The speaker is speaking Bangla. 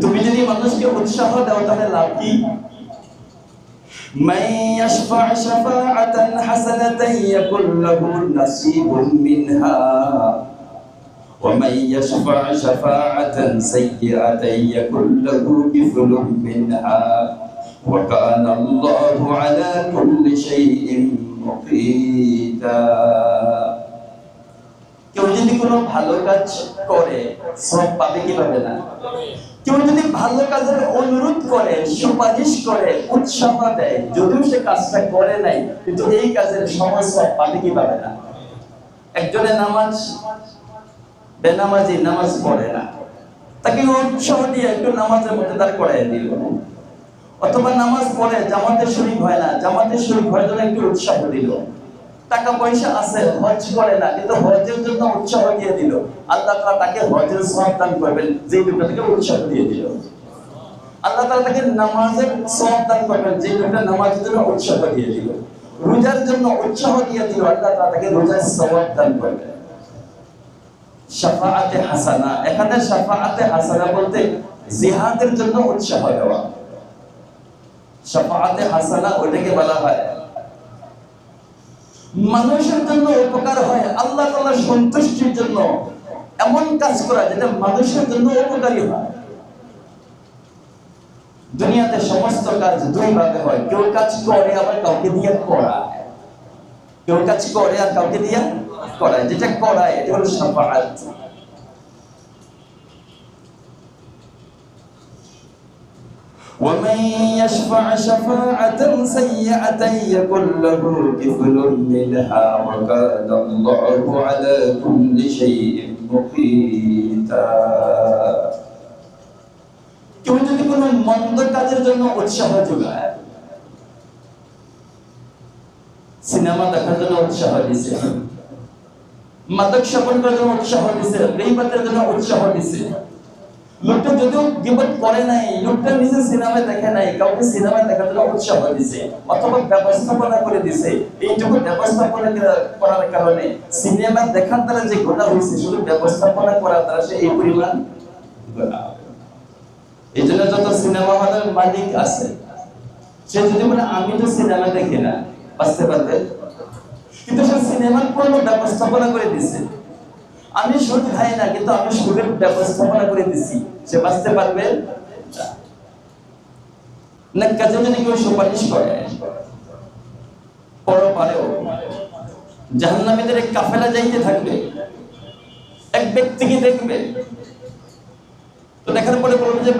তুমি যদি মানুষকে উৎসাহ দাও তাহলে লাভ কি? মান ইয়াশফা শাফাআতান হাসানাতান ইয়াকুল লাহু নাসীবুম মিনহা ওয়া মান ইয়াশফা শাফাআতান সাইয়্যাতান ইয়াকুল লাহু কিফলুম মিনহা ওয়া কানা আল্লাহু আলা কুল্লি শাইইন মুকিতা। কেউ যদি কোনো ভালো কাজ করে সব পাবে কি পাবে না? কেউ যদি ভালো কাজের অনুরোধ করে, সুপারিশ করে, উৎসাহ দেয়, যদিও সে কাজটা করে নাই, কিন্তু এই কাজের সময় সব পাবে কি পাবে না? একজনে বেনামাজি নামাজ পড়ে না, তাকে উৎসাহ দিয়ে একটু নামাজের মধ্যে তার করাই দিল। অথবা নামাজ পড়ে জামাতে শরীক হয় না, জামাতে শরীক হওয়ার জন্য একটু উৎসাহ দিল। টাকা পয়সা আছে, হজ করে না, কিন্তু হজের জন্য উৎসাহ দিয়ে দিল। আল্লাহ তাআলা তাকে হজের সওয়াব দান করবেন, যেই লোকটা তাকে উৎসাহ দিয়ে দিল। আল্লাহ তাআলা তাকে নামাজের সওয়াব দান করবেন, যেই লোকটা নামাজের জন্য উৎসাহ দিয়ে দিল। রোজার জন্য উৎসাহ দিয়ে দিল, আল্লাহ তাআলা তাকে রোজার সওয়াব দান করবেন। শাফাআতে হাসানা, এখানে শাফাআতে হাসানা বলতে জিহাদের জন্য উৎসাহ দেওয়া। শাফাআতে হাসানা ওটাকে বলা হয় মানুষের জন্য উপকার হয়, আল্লাহ তাআলার সন্তুষ্টির জন্য এমন কাজ করা যেটা মানুষের জন্য উপকারী হয়। দুনিয়াতে সমস্ত কাজ দুই ভাবে হয়, কেউ কাজ করে আবার কাউকে দিয়ে করায়। কেউ কাজ করে আর কাউকে দিয়ে করায়, যেটা করায় এটা হলো শাফাআত। ومن يشفع شفاعة سيئة يكن له كفل منها وكان الله على كل شيء مقيتا। কেউ যদি কোনো মন্দ কাজের জন্য উৎসাহ যোগায়, সিনেমা দেখার জন্য উৎসাহ দিছে, মাদক সেবন করার জন্য উৎসাহ দিছে, গীবতের জন্য উৎসাহ দিছে, লোকটা যদিও গীবত করে নাই, লোকটা নিজে সিনেমা দেখে নাই, কাউকে সিনেমা দেখার জন্য উৎসাহ দিছে অথবা ব্যবস্থাপনা করে দিছে। এইটুকু ব্যবস্থাপনা করার কারণে সিনেমা দেখার দ্বারা যে গুনাহ হয়েছে, শুধু ব্যবস্থাপনা করার দ্বারা সে এই পরিমাণ গুনাহ। এই জন্য যত সিনেমা হলের মালিক আছে, সে যদি বলে আমি তো সিনেমা দেখি না, বাঁচতে পারবে? কিন্তু সে সিনেমার পুরো ব্যবস্থাপনা করে দিছে। আমি সুদ খাই না, কিন্তু আমি সুদের ব্যবস্থাপনা করে দিছি, সে বাঁচতে পারবে না? কাজে যদি কেউ সুপারিশ করে, পরপারেও জাহান্নামীদের এক কাফেলা যাইতে থাকবে, এক ব্যক্তিকে দেখবে, তো দেখার পরে বলবে যে